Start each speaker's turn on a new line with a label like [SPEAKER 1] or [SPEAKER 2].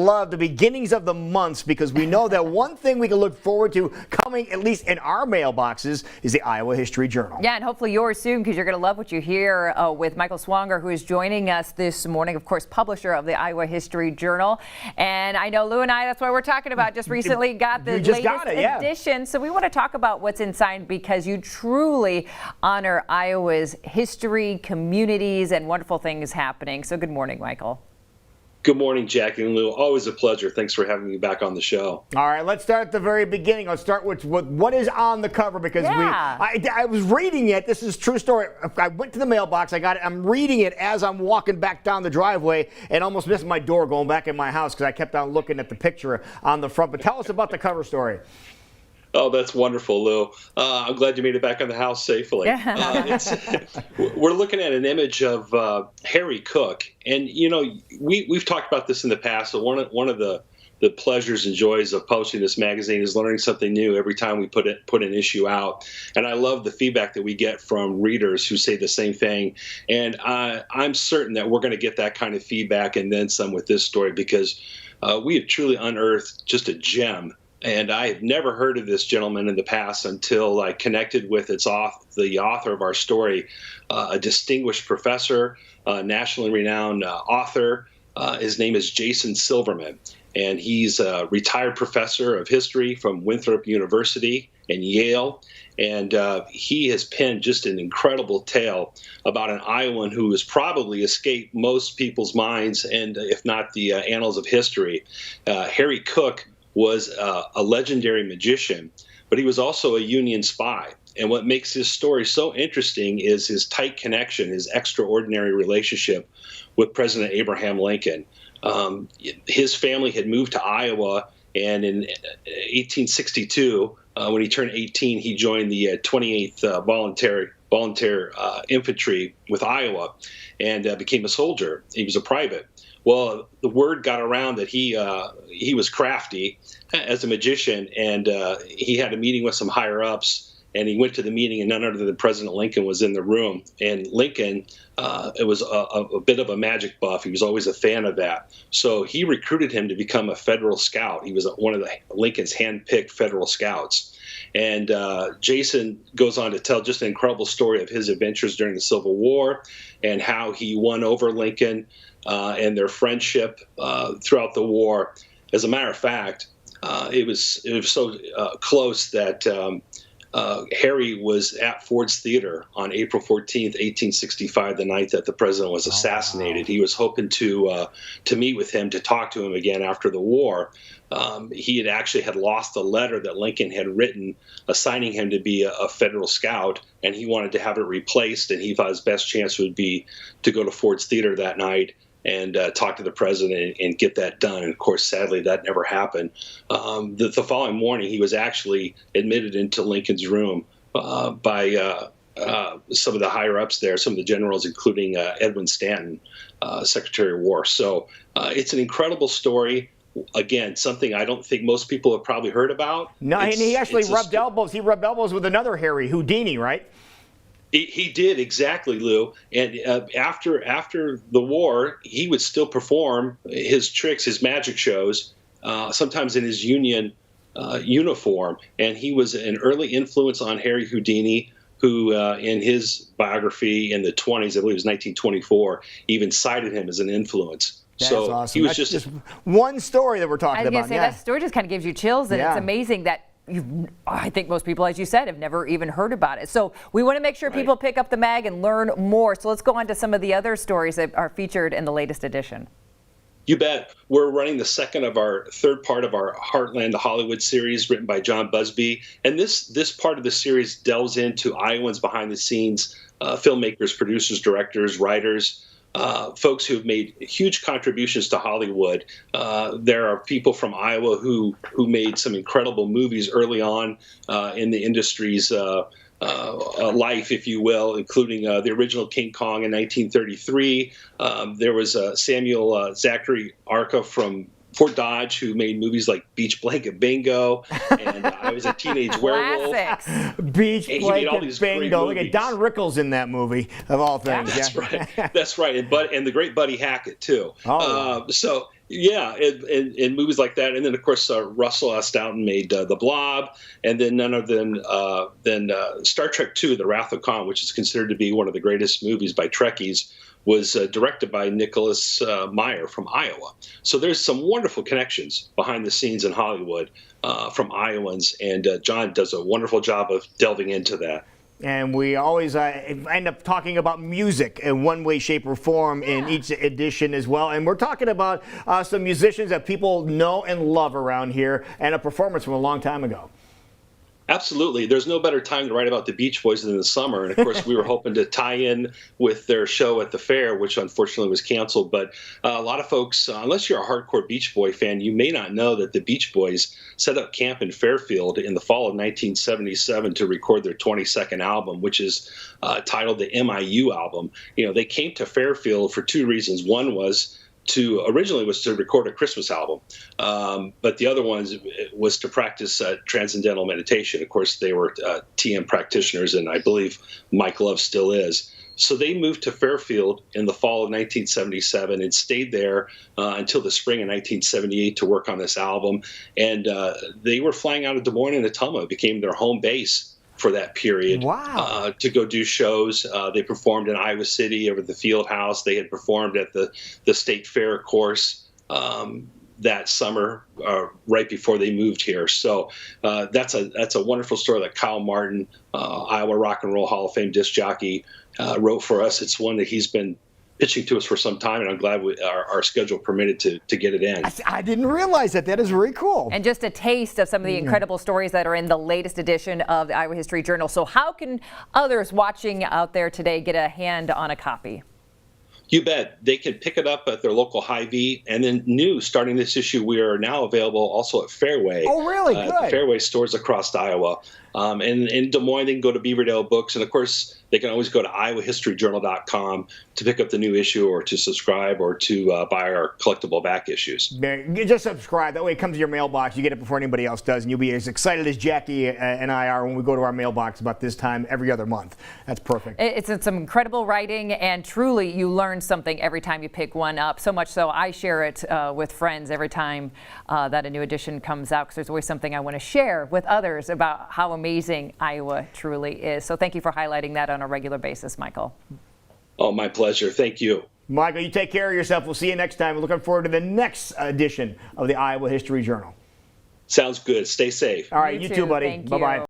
[SPEAKER 1] Love the beginnings of the months because we know that one thing we can look forward to coming, at least in our mailboxes, is the Iowa History Journal.
[SPEAKER 2] Yeah, and hopefully yours soon, because you're going to love what you hear with Michael Swanger, who is joining us this morning, of course, publisher of the Iowa History Journal. And I know Lou and I, that's why we're talking about, just recently got the latest edition. So we want to talk about what's inside because you truly honor Iowa's history, communities, and wonderful things happening. So good morning, Michael.
[SPEAKER 3] Good morning, Jackie and Lou. Always a pleasure. Thanks for having me back on the show.
[SPEAKER 1] All right, let's start at the very beginning. Let's start with what is on the cover because I was reading it. This is a true story. I went to the mailbox. I got it. I'm reading it as I'm walking back down the driveway and almost missed my door going back in my house because I kept on looking at the picture on the front. But tell us about the cover story.
[SPEAKER 3] Oh, that's wonderful, Lou. I'm glad you made it back in the house safely. We're looking at an image of Harry Cook. And, you know, we've talked about this in the past. So one of the pleasures and joys of publishing this magazine is learning something new every time we put an issue out. And I love the feedback that we get from readers who say the same thing. And I'm certain that we're going to get that kind of feedback and then some with this story because we have truly unearthed just a gem. And I had never heard of this gentleman in the past until I connected with the author of our story, a distinguished professor, nationally renowned author. His name is Jason Silverman, and he's a retired professor of history from Winthrop University and Yale. And he has penned just an incredible tale about an Iowan who has probably escaped most people's minds, and if not the annals of history. Harry Cook was a legendary magician, but he was also a Union spy. And what makes his story so interesting is his tight connection, his extraordinary relationship with President Abraham Lincoln. His family had moved to Iowa, and in 1862, when he turned 18, he joined the 28th Volunteer Infantry with Iowa and became a soldier. He was a private. Well, the word got around that he was crafty as a magician, and he had a meeting with some higher ups. And he went to the meeting, and none other than President Lincoln was in the room. And Lincoln, it was a bit of a magic buff. He was always a fan of that. So he recruited him to become a Federal Scout. He was one of Lincoln's hand-picked Federal Scouts. And Jason goes on to tell just an incredible story of his adventures during the Civil War and how he won over Lincoln and their friendship throughout the war. As a matter of fact, it was so close that Harry was at Ford's Theater on April 14th, 1865, the night that the president was assassinated. He was hoping to meet with him, to talk to him again after the war. He had lost a letter that Lincoln had written assigning him to be a Federal Scout, and he wanted to have it replaced, and he thought his best chance would be to go to Ford's Theater that night and talk to the president and get that done. And of course, sadly, that never happened. The following morning, he was actually admitted into Lincoln's room by some of the higher ups there, some of the generals, including Edwin Stanton, Secretary of War. So it's an incredible story. Again, something I don't think most people have probably heard about.
[SPEAKER 1] No, and he actually rubbed elbows. He rubbed elbows with another Harry, Houdini, right?
[SPEAKER 3] He did, exactly, Lou. And after the war, he would still perform his tricks, his magic shows, sometimes in his Union uniform. And he was an early influence on Harry Houdini, who in his biography in the 20s, I believe it was 1924, even cited him as an influence.
[SPEAKER 1] That's
[SPEAKER 3] so
[SPEAKER 1] awesome.
[SPEAKER 3] He was
[SPEAKER 1] That's
[SPEAKER 3] just
[SPEAKER 1] one story that we're talking about.
[SPEAKER 2] I was going to say, that story just kind of gives you chills, and it's amazing that I think most people, as you said, have never even heard about it. So we want to make sure people pick up the mag and learn more. So let's go on to some of the other stories that are featured in the latest edition.
[SPEAKER 3] You bet. We're running the third part of our Heartland A Hollywood series written by John Busby. And this part of the series delves into Iowans behind the scenes, filmmakers, producers, directors, writers, folks who have made huge contributions to Hollywood. There are people from Iowa who made some incredible movies early on in the industry's life, if you will, including the original King Kong in 1933. There was Samuel Zachary Arca from Fort Dodge, who made movies like Beach Blanket Bingo and I Was a Teenage Werewolf.
[SPEAKER 1] Beach
[SPEAKER 3] Blanket
[SPEAKER 1] Bingo. Look at Don Rickles in that movie, of all things.
[SPEAKER 3] That's right. That's right. And the great Buddy Hackett, too. So Yeah, and movies like that, and then of course Russell S. Downton made The Blob, and then none other than Star Trek II: The Wrath of Khan, which is considered to be one of the greatest movies by Trekkies, was directed by Nicholas Meyer from Iowa. So there's some wonderful connections behind the scenes in Hollywood from Iowans, and John does a wonderful job of delving into that.
[SPEAKER 1] And we always end up talking about music in one way, shape, or form in each edition as well. And we're talking about some musicians that people know and love around here, and a performance from a long time ago.
[SPEAKER 3] Absolutely. There's no better time to write about the Beach Boys than the summer. And of course, we were hoping to tie in with their show at the fair, which unfortunately was canceled. But a lot of folks, unless you're a hardcore Beach Boy fan, you may not know that the Beach Boys set up camp in Fairfield in the fall of 1977 to record their 22nd album, which is titled the MIU album. You know, they came to Fairfield for two reasons. One was originally to record a Christmas album, but the other one was to practice transcendental meditation. Of course, they were TM practitioners, and I believe Mike Love still is. So they moved to Fairfield in the fall of 1977 and stayed there until the spring of 1978 to work on this album. And they were flying out of Des Moines and Ottumwa. It became their home base for that period.
[SPEAKER 1] Wow.
[SPEAKER 3] To go do shows. They performed in Iowa City over at the Field House. They had performed at the State Fair, of course, that summer right before they moved here. So that's a wonderful story that Kyle Martin, Iowa Rock and Roll Hall of Fame disc jockey, wrote for us. It's one that he's been pitching to us for some time, and I'm glad our schedule permitted to get it in.
[SPEAKER 1] I didn't realize that. That is very cool.
[SPEAKER 2] And just a taste of some of the incredible stories that are in the latest edition of the Iowa History Journal. So how can others watching out there today get a hand on a copy?
[SPEAKER 3] You bet. They can pick it up at their local Hy-Vee, and then starting this issue, we are now available also at Fairway.
[SPEAKER 1] Oh, really? Good.
[SPEAKER 3] At the Fairway stores across Iowa. And in Des Moines, they can go to Beaverdale Books, and of course, they can always go to iowahistoryjournal.com to pick up the new issue or to subscribe or to buy our collectible back issues.
[SPEAKER 1] You just subscribe. That way it comes to your mailbox. You get it before anybody else does, and you'll be as excited as Jackie and I are when we go to our mailbox about this time every other month. That's perfect.
[SPEAKER 2] It's some incredible writing, and truly you learn something every time you pick one up. So much so I share it with friends every time that a new edition comes out, because there's always something I want to share with others about how amazing Iowa truly is. So thank you for highlighting that on a regular basis, Michael.
[SPEAKER 3] Oh, my pleasure. Thank you.
[SPEAKER 1] Michael, you take care of yourself. We'll see you next time. We're looking forward to the next edition of the Iowa History Journal.
[SPEAKER 3] Sounds good. Stay safe.
[SPEAKER 1] All right, you too, buddy. Bye-bye.